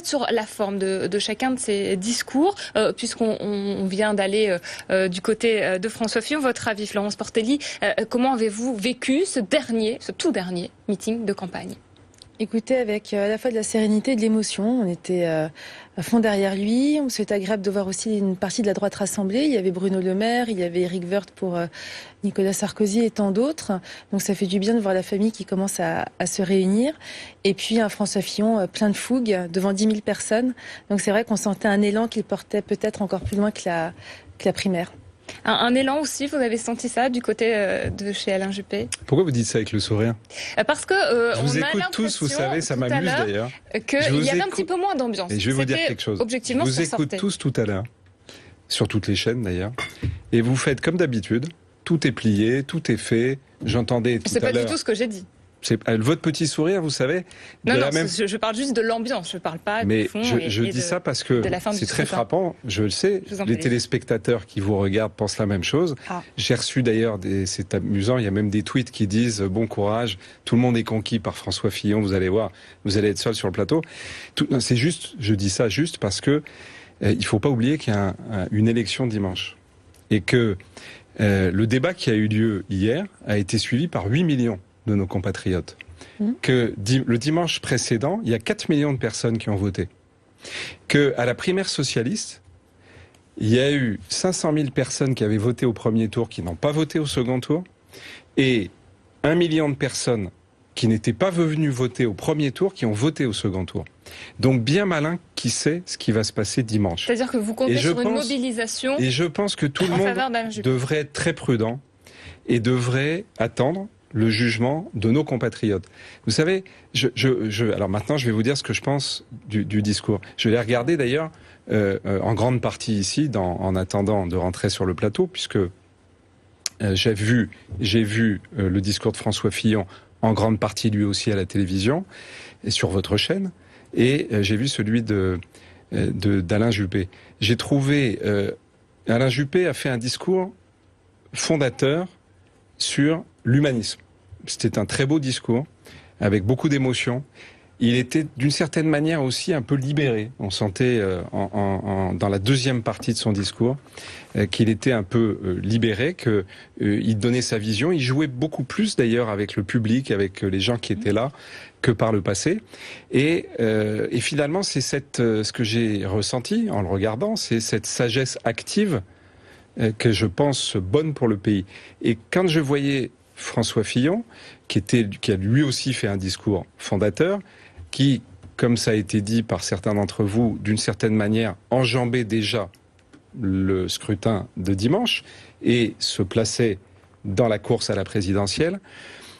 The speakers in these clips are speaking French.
sur la forme de chacun de ces discours, puisqu'on vient d'aller du côté de François Fillon. Votre avis, Florence Portelli, comment avez-vous vécu ce tout dernier meeting de campagne ? Écoutez, avec à la fois de la sérénité et de l'émotion, on était à fond derrière lui. C'était agréable de voir aussi une partie de la droite rassemblée. Il y avait Bruno Le Maire, il y avait Éric Woerth pour Nicolas Sarkozy et tant d'autres. Donc ça fait du bien de voir la famille qui commence à se réunir. Et puis un François Fillon plein de fougue devant 10 000 personnes. Donc c'est vrai qu'on sentait un élan qu'il portait peut-être encore plus loin que la primaire. Un élan aussi, vous avez senti ça du côté de chez Alain Juppé ? Pourquoi vous dites ça avec le sourire ? Parce que je vous écoute tous, vous savez, ça m'amuse d'ailleurs. Qu'il y avait un petit peu moins d'ambiance. Et je vais vous dire quelque chose. Objectivement, je vous écoute tous tout à l'heure, sur toutes les chaînes d'ailleurs, et vous faites comme d'habitude. Tout est plié, tout est fait. J'entendais tout à l'heure. C'est pas du tout ce que j'ai dit. C'est votre petit sourire, vous savez. Je parle juste de l'ambiance, je parle pas du fond. Mais je dis ça parce que c'est très frappant, je le sais. Les téléspectateurs qui vous regardent pensent la même chose. J'ai reçu d'ailleurs, c'est amusant, il y a même des tweets qui disent « Bon courage, tout le monde est conquis par François Fillon, vous allez voir, vous allez être seul sur le plateau ». C'est juste, je dis ça juste parce que il faut pas oublier qu'il y a une élection dimanche. Et que le débat qui a eu lieu hier a été suivi par 8 millions de nos compatriotes. Que le dimanche précédent, il y a 4 millions de personnes qui ont voté. Que à la primaire socialiste, il y a eu 500 000 personnes qui avaient voté au premier tour, qui n'ont pas voté au second tour, et 1 million de personnes qui n'étaient pas venues voter au premier tour, qui ont voté au second tour. Donc bien malin qui sait ce qui va se passer dimanche. C'est-à-dire que vous comptez sur une mobilisation. Et je pense que tout le monde devrait être très prudent et devrait attendre le jugement de nos compatriotes. Vous savez, alors maintenant, je vais vous dire ce que je pense du discours. Je l'ai regardé d'ailleurs en grande partie ici, en attendant de rentrer sur le plateau, puisque j'ai vu le discours de François Fillon en grande partie lui aussi à la télévision et sur votre chaîne, et j'ai vu celui d'Alain Juppé. J'ai trouvé Alain Juppé a fait un discours fondateur sur l'humanisme. C'était un très beau discours, avec beaucoup d'émotion. Il était d'une certaine manière aussi un peu libéré. On sentait dans la deuxième partie de son discours qu'il était un peu libéré, qu'il donnait sa vision. Il jouait beaucoup plus d'ailleurs avec le public, avec les gens qui étaient là, que par le passé. Et finalement, c'est ce que j'ai ressenti en le regardant, c'est cette sagesse active que je pense bonne pour le pays. Et quand je voyais François Fillon, qui a lui aussi fait un discours fondateur, qui, comme ça a été dit par certains d'entre vous, d'une certaine manière, enjambait déjà le scrutin de dimanche et se plaçait dans la course à la présidentielle.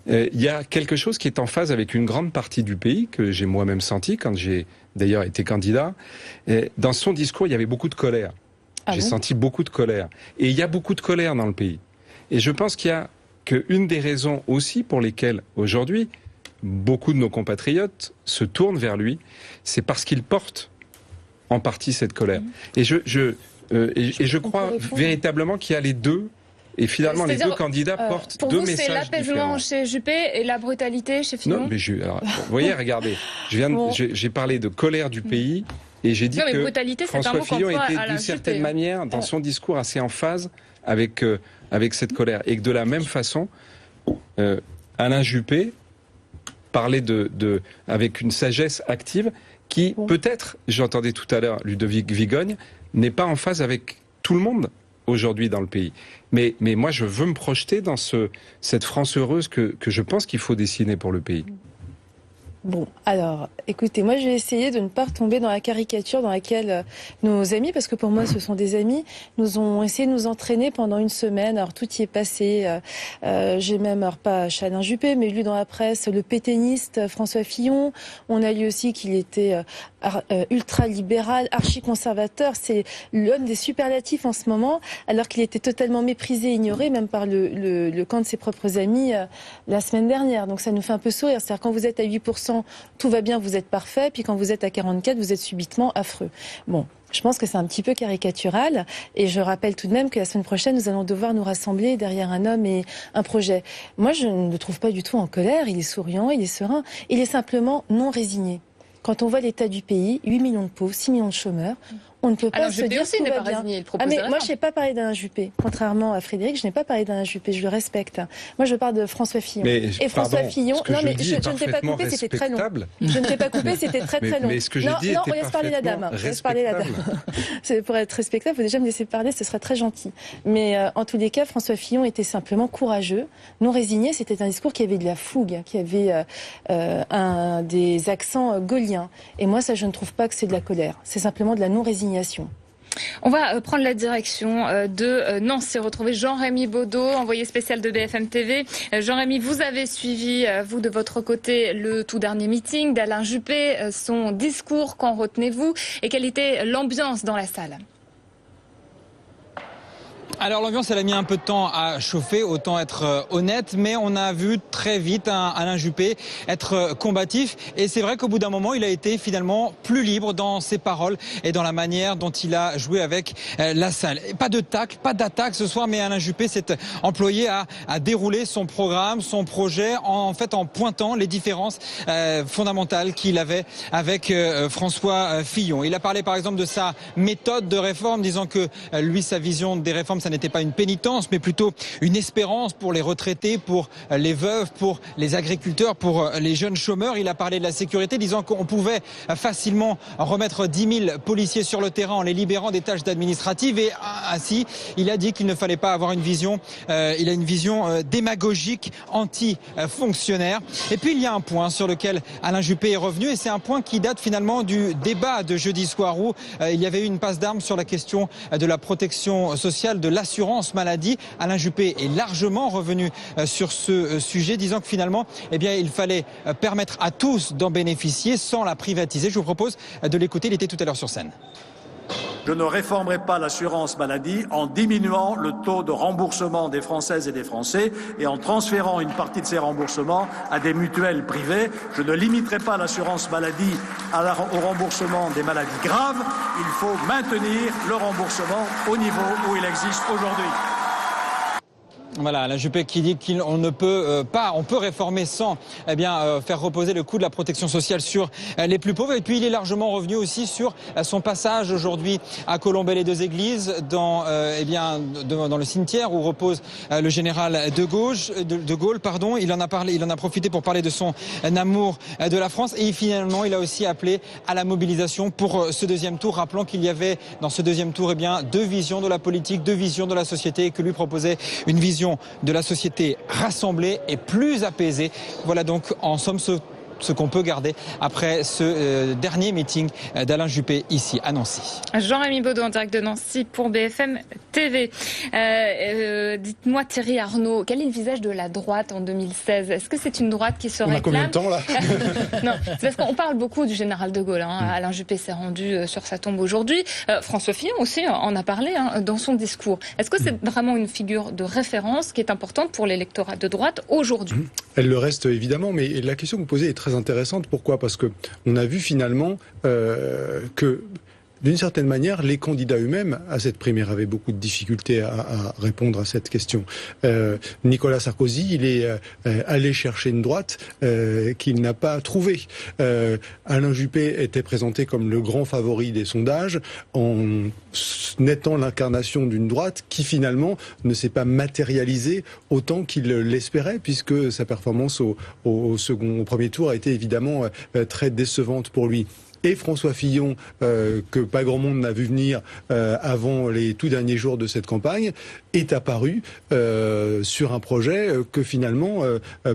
Il y a quelque chose qui est en phase avec une grande partie du pays, que j'ai moi-même senti quand j'ai d'ailleurs été candidat. Dans son discours, il y avait beaucoup de colère. J'ai senti beaucoup de colère. Et il y a beaucoup de colère dans le pays. Et je pense qu'il y a qu'une des raisons aussi pour lesquelles aujourd'hui beaucoup de nos compatriotes se tournent vers lui, c'est parce qu'il porte en partie cette colère. Et je crois véritablement qu'il y a les deux. Et finalement, les deux candidats portent deux messages différents. Pour vous, c'est l'apaisement chez Juppé et la brutalité chez Fillon ? Non, mais vous voyez, regardez, j'ai parlé de colère du pays et j'ai dit que François Fillon était d'une certaine manière, dans son discours, assez en phase avec cette colère. Et que de la même façon, Alain Juppé parlait avec une sagesse active qui, peut-être, j'entendais tout à l'heure Ludovic Vigogne, n'est pas en phase avec tout le monde aujourd'hui dans le pays. Mais moi, je veux me projeter dans cette France heureuse que je pense qu'il faut dessiner pour le pays. Bon, alors, écoutez, moi je vais essayer de ne pas retomber dans la caricature dans laquelle nos amis, parce que pour moi ce sont des amis, nous ont essayé de nous entraîner pendant une semaine. Alors tout y est passé. J'ai même, alors pas chez Alain Juppé, mais lu dans la presse le pétainiste François Fillon. On a lu aussi qu'il était ultra-libéral, archi-conservateur. C'est l'homme des superlatifs en ce moment, alors qu'il était totalement méprisé et ignoré, même par le camp de ses propres amis la semaine dernière. Donc ça nous fait un peu sourire. C'est-à-dire quand vous êtes à 8%, tout va bien, vous êtes parfait, puis quand vous êtes à 44, vous êtes subitement affreux. Bon, je pense que c'est un petit peu caricatural, et je rappelle tout de même que la semaine prochaine, nous allons devoir nous rassembler derrière un homme et un projet. Moi, je ne le trouve pas du tout en colère, il est souriant, il est serein, il est simplement non résigné. quand on voit l'état du pays, 8 millions de pauvres, 6 millions de chômeurs, on ne peut pas se dire aussi tout n'est va pas bien. résigné, Moi, je n'ai pas parlé d'Alain Juppé. Contrairement à Frédéric, je n'ai pas parlé d'Alain Juppé. Je le respecte. Moi, je parle de François Fillon. Et François Fillon. Non, mais je ne t'ai pas coupé, c'était très long. Je ne t'ai pas coupé, c'était très long. Mais ce que j'ai dit était on laisse parler la dame. Pour être respectable, il faut déjà me laisser parler, ce serait très gentil. Mais en tous les cas, François Fillon était simplement courageux, non résigné. C'était un discours qui avait de la fougue, qui avait des accents gaulliens. Et moi, ça, je ne trouve pas que c'est de la colère. C'est simplement de la non-résignation. On va prendre la direction de Nancy, retrouver Jean-Rémy Baudot, envoyé spécial de BFM TV. Jean-Rémy, vous avez suivi, vous de votre côté, le tout dernier meeting d'Alain Juppé, son discours, qu'en retenez-vous et quelle était l'ambiance dans la salle ? Alors l'ambiance, elle a mis un peu de temps à chauffer, autant être honnête, mais on a vu très vite Alain Juppé être combatif. Et c'est vrai qu'au bout d'un moment, il a été finalement plus libre dans ses paroles et dans la manière dont il a joué avec la salle. Pas de tacle, pas d'attaque ce soir, mais Alain Juppé s'est employé à dérouler son programme, son projet, en pointant les différences fondamentales qu'il avait avec François Fillon. Il a parlé par exemple de sa méthode de réforme, disant que lui, sa vision des réformes, ça n'était pas une pénitence, mais plutôt une espérance pour les retraités, pour les veuves, pour les agriculteurs, pour les jeunes chômeurs. Il a parlé de la sécurité, disant qu'on pouvait facilement remettre 10 000 policiers sur le terrain en les libérant des tâches administratives. Et ainsi, il a dit qu'il ne fallait pas avoir une vision, il a une vision démagogique, anti-fonctionnaire. Et puis il y a un point sur lequel Alain Juppé est revenu, et c'est un point qui date finalement du débat de jeudi soir où il y avait eu une passe d'armes sur la question de la protection sociale, de l'assurance maladie. Alain Juppé est largement revenu sur ce sujet, disant que finalement, il fallait permettre à tous d'en bénéficier sans la privatiser. Je vous propose de l'écouter, il était tout à l'heure sur scène. Je ne réformerai pas l'assurance maladie en diminuant le taux de remboursement des Françaises et des Français et en transférant une partie de ces remboursements à des mutuelles privées. Je ne limiterai pas l'assurance maladie au remboursement des maladies graves. Il faut maintenir le remboursement au niveau où il existe aujourd'hui. Voilà, Alain Juppé qui dit qu'on ne peut pas, on peut réformer sans faire reposer le coût de la protection sociale sur les plus pauvres. Et puis il est largement revenu aussi sur son passage aujourd'hui à Colombey-les-Deux-Églises, dans le cimetière où repose le général de Gaulle. Il en a profité pour parler de son amour de la France. Et finalement, il a aussi appelé à la mobilisation pour ce deuxième tour, rappelant qu'il y avait dans ce deuxième tour deux visions de la politique, deux visions de la société, et que lui proposait une vision de la société rassemblée et plus apaisée. Voilà donc en somme ce qu'on peut garder après ce dernier meeting d'Alain Juppé ici à Nancy. Jean-Rémy Baudot en direct de Nancy pour BFM TV. Dites-moi Thierry Arnaud, quel est le visage de la droite en 2016 ? Est-ce que c'est une droite qui se réclame ? On a combien de temps là ? Non, c'est parce qu'on parle beaucoup du général de Gaulle. Alain Juppé s'est rendu sur sa tombe aujourd'hui. François Fillon aussi en a parlé dans son discours. Est-ce que c'est vraiment une figure de référence qui est importante pour l'électorat de droite aujourd'hui ? Elle le reste évidemment, mais la question que vous posez est très intéressante. Pourquoi ? Parce que on a vu finalement que d'une certaine manière, les candidats eux-mêmes à cette primaire avaient beaucoup de difficultés à répondre à cette question. Nicolas Sarkozy, il est allé chercher une droite qu'il n'a pas trouvée. Alain Juppé était présenté comme le grand favori des sondages en étant l'incarnation d'une droite qui finalement ne s'est pas matérialisée autant qu'il l'espérait, puisque sa performance au premier tour a été évidemment très décevante pour lui. Et François Fillon, que pas grand monde n'a vu venir avant les tout derniers jours de cette campagne, est apparu sur un projet que finalement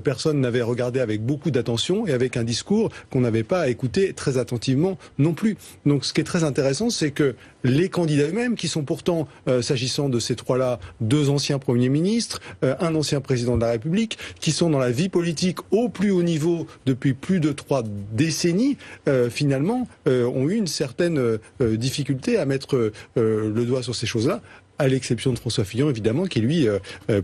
personne n'avait regardé avec beaucoup d'attention et avec un discours qu'on n'avait pas écouté très attentivement non plus. Donc ce qui est très intéressant, c'est que les candidats eux-mêmes, qui sont pourtant, s'agissant de ces trois-là, deux anciens premiers ministres, un ancien président de la République, qui sont dans la vie politique au plus haut niveau depuis plus de 3 décennies, finalement, ont eu une certaine difficulté à mettre le doigt sur ces choses-là. à l'exception de François Fillon, évidemment, qui lui,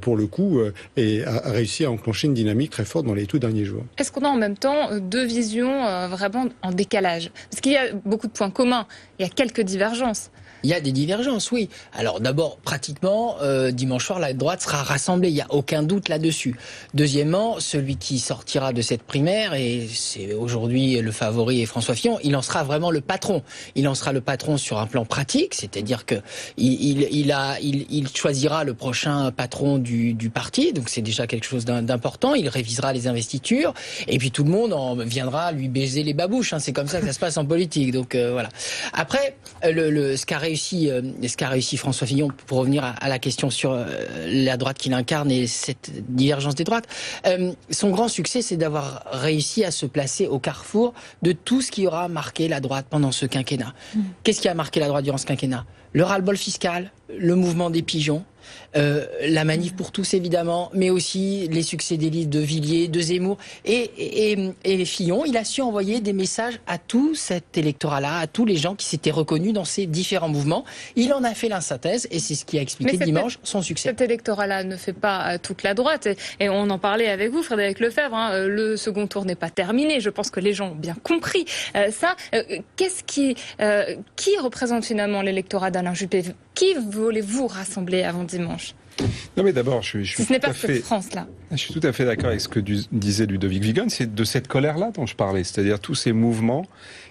pour le coup, a réussi à enclencher une dynamique très forte dans les tout derniers jours. Est-ce qu'on a en même temps deux visions vraiment en décalage? Parce qu'il y a beaucoup de points communs, il y a quelques divergences. Il y a des divergences, oui. Alors d'abord, pratiquement, dimanche soir, la droite sera rassemblée, il n'y a aucun doute là-dessus. Deuxièmement, celui qui sortira de cette primaire, et c'est aujourd'hui le favori est François Fillon, il en sera vraiment le patron. Il en sera le patron sur un plan pratique, c'est-à-dire que il choisira le prochain patron du parti, donc c'est déjà quelque chose d'important. Il révisera les investitures, et puis tout le monde viendra lui baiser les babouches. Hein. C'est comme ça que ça se passe en politique. Donc voilà. Après, ce qu'a réussi François Fillon, pour revenir à la question sur la droite qu'il incarne et cette divergence des droites, son grand succès, c'est d'avoir réussi à se placer au carrefour de tout ce qui aura marqué la droite pendant ce quinquennat. Qu'est-ce qui a marqué la droite durant ce quinquennat? Le ras-le-bol fiscal, le mouvement des pigeons, la manif pour tous évidemment, mais aussi les succès des livres de Villiers, de Zemmour et Fillon. Il a su envoyer des messages à tout cet électorat-là, à tous les gens qui s'étaient reconnus dans ces différents mouvements. Il en a fait la synthèse et c'est ce qui a expliqué dimanche son succès. Cet électorat-là ne fait pas toute la droite et on en parlait avec vous, Frédéric Lefebvre. Hein, le second tour n'est pas terminé. Je pense que les gens ont bien compris ça. Qui représente finalement l'électorat d'Alain Juppé? Qui voulez-vous rassembler avant dimanche? Non mais d'abord, je suis si ce n'est pas cette France-là. Je suis tout à fait d'accord avec ce que disait Ludovic Vigone, c'est de cette colère-là dont je parlais, c'est-à-dire tous ces mouvements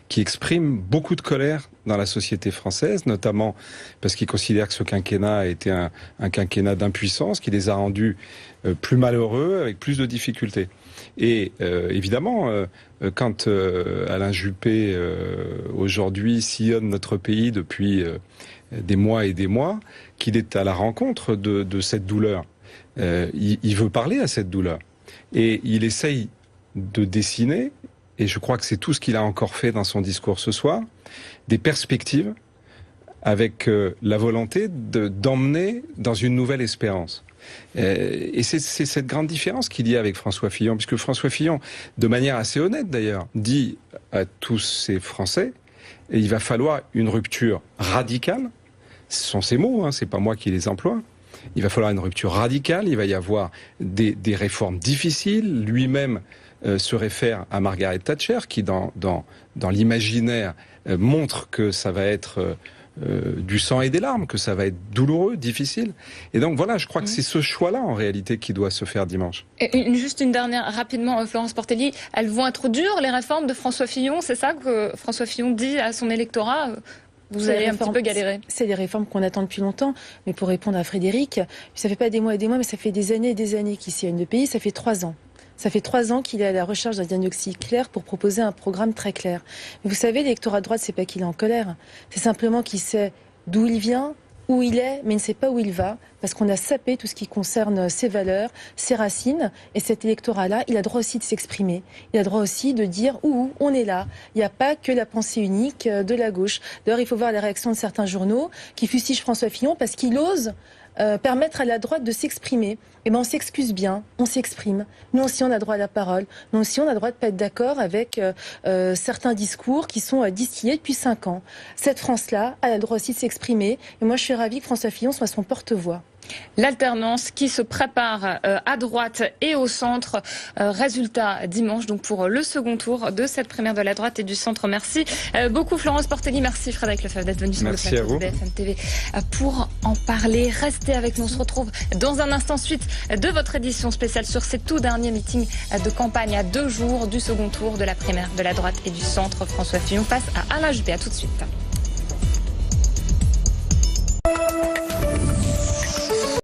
qui expriment beaucoup de colère dans la société française, notamment parce qu'ils considèrent que ce quinquennat a été un quinquennat d'impuissance, qui les a rendus plus malheureux, avec plus de difficultés. Et évidemment, quand Alain Juppé, aujourd'hui, sillonne notre pays depuis des mois et des mois, qu'il est à la rencontre de cette douleur. Il veut parler à cette douleur. Et il essaye de dessiner, et je crois que c'est tout ce qu'il a encore fait dans son discours ce soir, des perspectives avec la volonté d'emmener dans une nouvelle espérance. Et c'est cette grande différence qu'il y a avec François Fillon, puisque François Fillon, de manière assez honnête d'ailleurs, dit à tous ces Français, il va falloir une rupture radicale. Ce sont ses mots, hein, c'est pas moi qui les emploie. Il va falloir une rupture radicale, il va y avoir des réformes difficiles. Lui-même se réfère à Margaret Thatcher, qui dans l'imaginaire montre que ça va être du sang et des larmes, que ça va être douloureux, difficile. Et donc voilà, je crois que c'est ce choix-là en réalité qui doit se faire dimanche. Et juste une dernière, rapidement, Florence Portelli, elles vont être dures, les réformes de François Fillon, c'est ça que François Fillon dit à son électorat? Vous allez un petit peu galérer. C'est des réformes qu'on attend depuis longtemps. Mais pour répondre à Frédéric, ça fait pas des mois et des mois, mais ça fait des années et des années qu'il sillonne le pays. Ça fait 3 ans. Ça fait 3 ans qu'il est à la recherche d'un diagnostic clair pour proposer un programme très clair. Mais vous savez, l'électorat de droite, c'est pas qu'il est en colère. C'est simplement qu'il sait d'où il vient, où il est, mais il ne sait pas où il va, parce qu'on a sapé tout ce qui concerne ses valeurs, ses racines, et cet électorat-là, il a droit aussi de s'exprimer. Il a droit aussi de dire où on est là. Il n'y a pas que la pensée unique de la gauche. D'ailleurs, il faut voir les réactions de certains journaux qui fustigent François Fillon parce qu'il ose permettre à la droite de s'exprimer. Eh ben, on s'excuse bien, on s'exprime. Nous aussi, on a droit à la parole. Nous aussi, on a droit de pas être d'accord avec certains discours qui sont distillés depuis 5 ans. Cette France-là, elle a le droit aussi de s'exprimer. Et moi, je suis ravie que François Fillon soit son porte-voix. L'alternance qui se prépare à droite et au centre. Résultat dimanche donc pour le second tour de cette primaire de la droite et du centre. Merci beaucoup Florence Portelli, merci Frédéric Lefebvre d'être venu sur le plateau de BFM TV pour en parler. Restez avec nous, on se retrouve dans un instant suite de votre édition spéciale sur ces tout derniers meetings de campagne à 2 jours du second tour de la primaire de la droite et du centre. François Fillon face à Alain Juppé. À tout de suite.